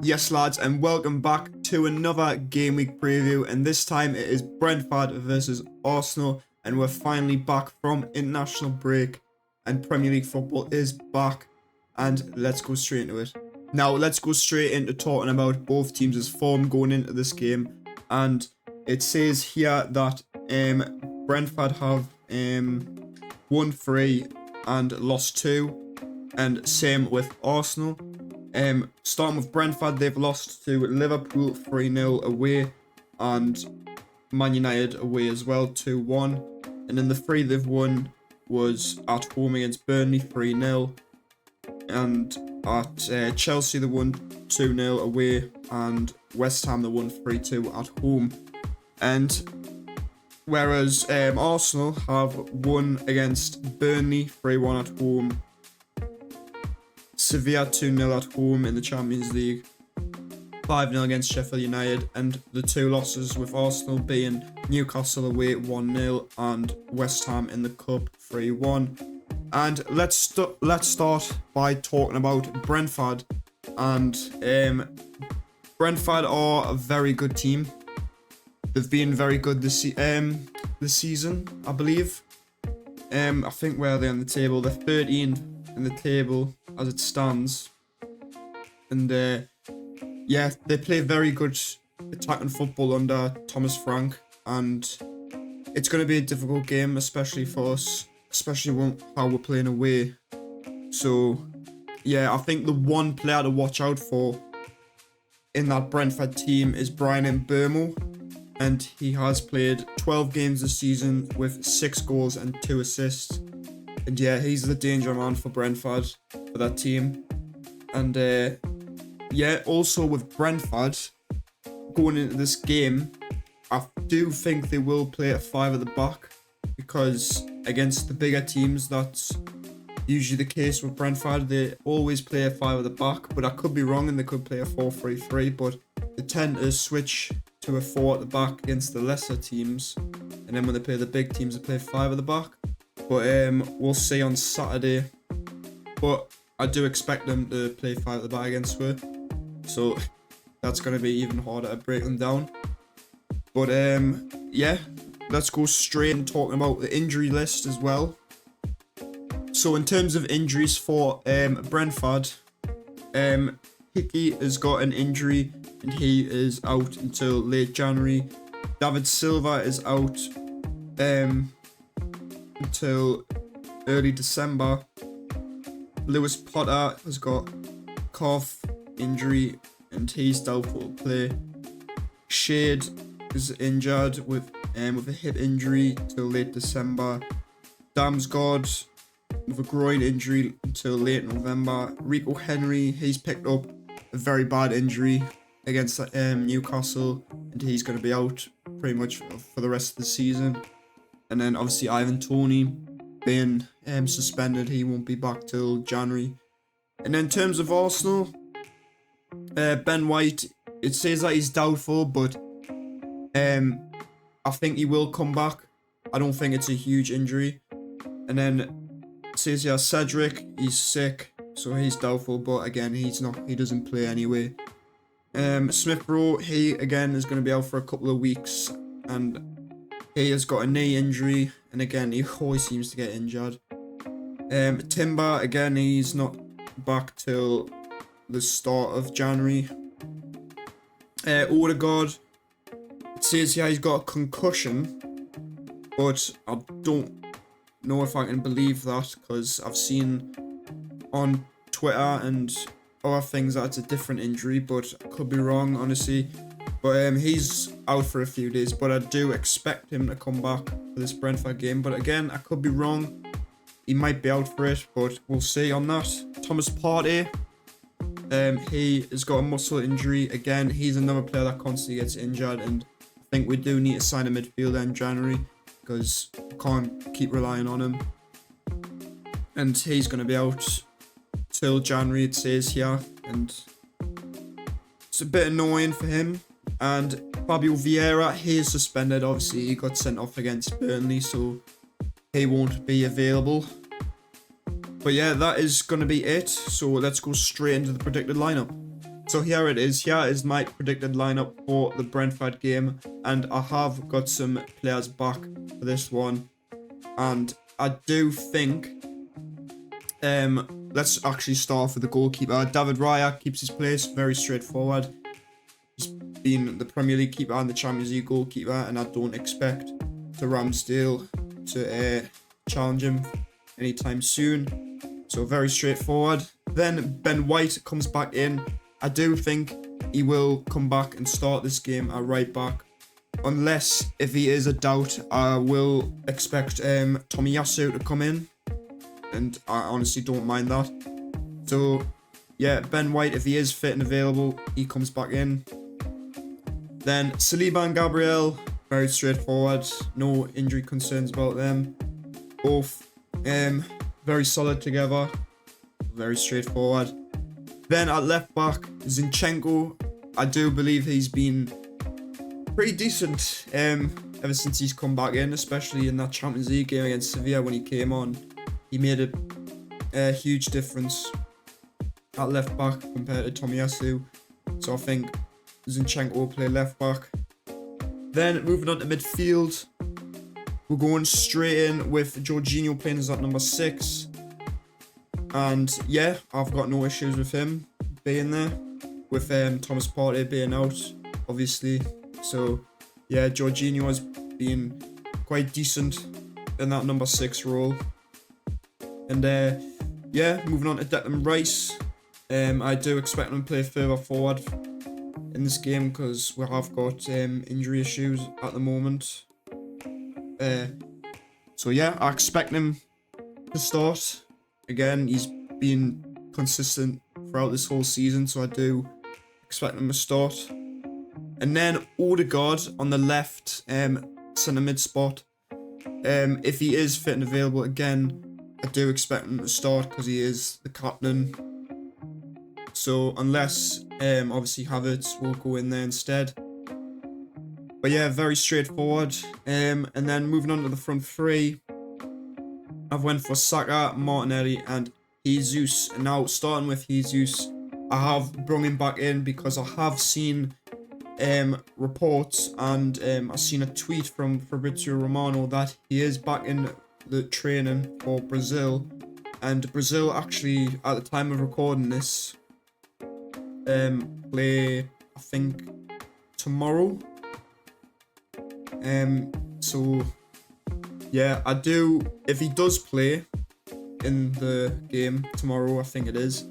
Yes lads, and welcome back to another game week preview, and this time it is Brentford versus Arsenal, and we're finally back from international break and Premier League football is back, and let's go straight into it. Now let's go straight into talking about both teams' form going into this game, and it says here that Brentford have won 3 and lost 2, and same with Arsenal. Starting with Brentford, they've lost to Liverpool 3-0 away, and Man United away as well 2-1. And then the 3 they've won was at home against Burnley 3-0, and at Chelsea they won 2-0 away, and West Ham they won 3-2 at home. And whereas Arsenal have won against Burnley 3-1 at home, Sevilla 2-0 at home in the Champions League, 5-0 against Sheffield United, and the 2 losses with Arsenal being Newcastle away 1-0 and West Ham in the Cup 3-1. And let's start by talking about Brentford. And Brentford are a very good team. They've been very good this season, I believe. I think where are they on the table? They're 13th in the table as it stands, and yeah, they play very good attacking football under Thomas Frank, and it's going to be a difficult game, especially for us, especially how we're playing away. So yeah, I think the one player to watch out for in that Brentford team is Brian Mbeumo, and he has played 12 games this season with 6 goals and 2 assists. And yeah, he's the danger man for Brentford, for that team. And yeah, also with Brentford going into this game, I do think they will play a 5 at the back, because against the bigger teams, that's usually the case with Brentford. They always play a 5 at the back, but I could be wrong and they could play a 4-3-3, but they tend to switch to a 4 at the back against the lesser teams, and then when they play the big teams, they play 5 at the back. But we'll see on Saturday. But I do expect them to play 5 at the back against Spurs, so that's going to be even harder to break them down. But yeah, let's go straight and talking about the injury list as well. So in terms of injuries for Brentford, Hickey has got an injury and he is out until late January. David Silva is out until early December. Lewis Potter has got calf injury and he's doubtful to play. Shade is injured with a hip injury till late December. Damsgaard with a groin injury until late November. Rico Henry, he's picked up a very bad injury against Newcastle, and he's going to be out pretty much for the rest of the season. And then obviously Ivan Toney being suspended, he won't be back till January. And then in terms of Arsenal, Ben White, it says that he's doubtful, but I think he will come back. I don't think it's a huge injury. And then it says here Cedric, he's sick, so he's doubtful, but again, he doesn't play anyway. Smith Rowe, he again is going to be out for a couple of weeks, and he has got a knee injury, and again, he always seems to get injured. Timber, again, he's not back till the start of January. Odegaard, it says here he's got a concussion, but I don't know if I can believe that, because I've seen on Twitter and other things that it's a different injury, but I could be wrong, honestly. But he's out for a few days, but I do expect him to come back for this Brentford game. But again, I could be wrong. He might be out for it, but we'll see on that. Thomas Partey, he has got a muscle injury. Again, he's another player that constantly gets injured, and I think we do need to sign a midfielder in January, because we can't keep relying on him. And he's going to be out till January, it says here, and it's a bit annoying for him. And Fabio Vieira, he is suspended. Obviously, he got sent off against Burnley, so he won't be available. But yeah, that is going to be it. So let's go straight into the predicted lineup. So here it is. Here is my predicted lineup for the Brentford game, and I have got some players back for this one. And I do think, let's actually start with the goalkeeper. David Raya keeps his place, very straightforward. He's been the Premier League keeper and the Champions League goalkeeper, and I don't expect the Ramsdale to challenge him anytime soon. So very straightforward. Then Ben White comes back in. I do think he will come back and start this game at right back. Unless, if he is a doubt, I will expect Tomiyasu to come in. And I honestly don't mind that. So, yeah, Ben White, if he is fit and available, he comes back in. Then Saliba and Gabriel, very straightforward. No injury concerns about them. Both very solid together. Very straightforward. Then at left back, Zinchenko. I do believe he's been pretty decent ever since he's come back in, especially in that Champions League game against Sevilla when he came on. He made a huge difference at left back compared to Tomiyasu. So I think Zinchenko will play left back. Then moving on to midfield, we're going straight in with Jorginho playing as that number 6. And yeah, I've got no issues with him being there, with Thomas Partey being out, obviously. So yeah, Jorginho has been quite decent in that number 6 role. And yeah, moving on to Declan Rice. I do expect him to play further forward in this game because we have got injury issues at the moment. So yeah, I expect him to start. Again, he's been consistent throughout this whole season, so I do expect him to start. And then Odegaard on the left centre mid spot. If he is fit and available again, I do expect him to start because he is the captain. So unless obviously Havertz will go in there instead. But yeah, very straightforward. And then moving on to the front three, I've went for Saka, Martinelli and Jesus. And now starting with Jesus, I have brought him back in because I have seen reports and I've seen a tweet from Fabrizio Romano that he is back in the training for Brazil. And Brazil actually, at the time of recording this, play, I think, tomorrow. So yeah, I do, if he does play in the game tomorrow, I think it is,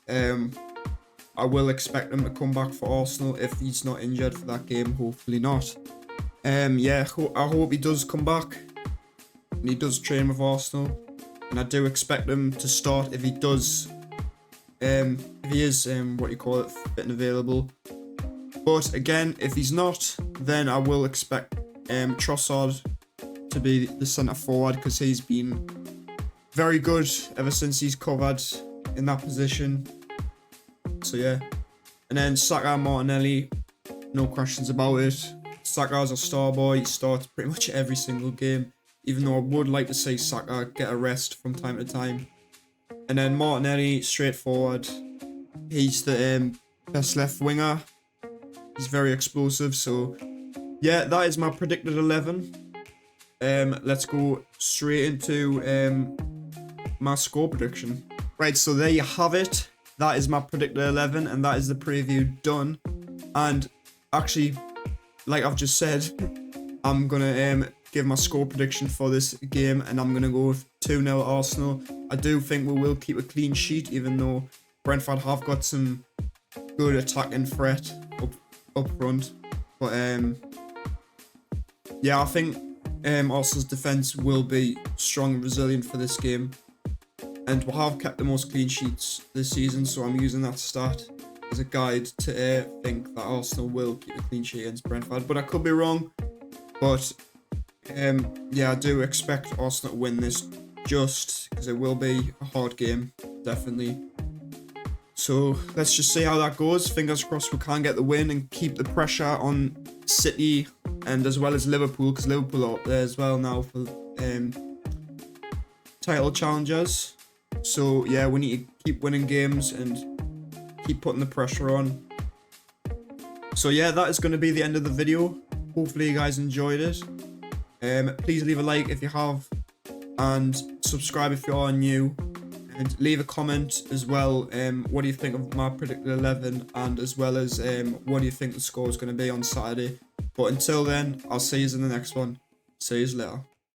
I will expect him to come back for Arsenal if he's not injured for that game. Hopefully not. Yeah, I hope he does come back and he does train with Arsenal, and I do expect him to start if he does, if he is what you call it, fit and available. But again, if he's not, then I will expect Trossard to be the centre forward because he's been very good ever since he's covered in that position. So yeah, and then Saka, Martinelli, no questions about it. Saka's a star boy, he starts pretty much every single game, even though I would like to see Saka get a rest from time to time. And then Martinelli, straightforward, he's the best left winger, he's very explosive. So yeah, that is my predicted 11. Let's go straight into my score prediction. Right, so there you have it. That is my predicted 11, and that is the preview done. And actually, like I've just said, I'm gonna give my score prediction for this game, and I'm gonna go with 2-0 Arsenal. I do think we will keep a clean sheet, even though Brentford have got some good attacking threat up front. But yeah, I think Arsenal's defence will be strong and resilient for this game. And we have kept the most clean sheets this season, so I'm using that stat as a guide to think that Arsenal will keep a clean sheet against Brentford. But I could be wrong. But yeah, I do expect Arsenal to win this, just because it will be a hard game, definitely. So let's just see how that goes. Fingers crossed we can get the win and keep the pressure on City and as well as Liverpool, because Liverpool are up there as well now for title challengers. So yeah, we need to keep winning games and keep putting the pressure on. So yeah, that is going to be the end of the video. Hopefully you guys enjoyed it. Please leave a like if you have, and subscribe if you are new, and leave a comment as well. What do you think of my predicted 11, and as well as what do you think the score is going to be on Saturday. But until then, I'll see you in the next one. See you later.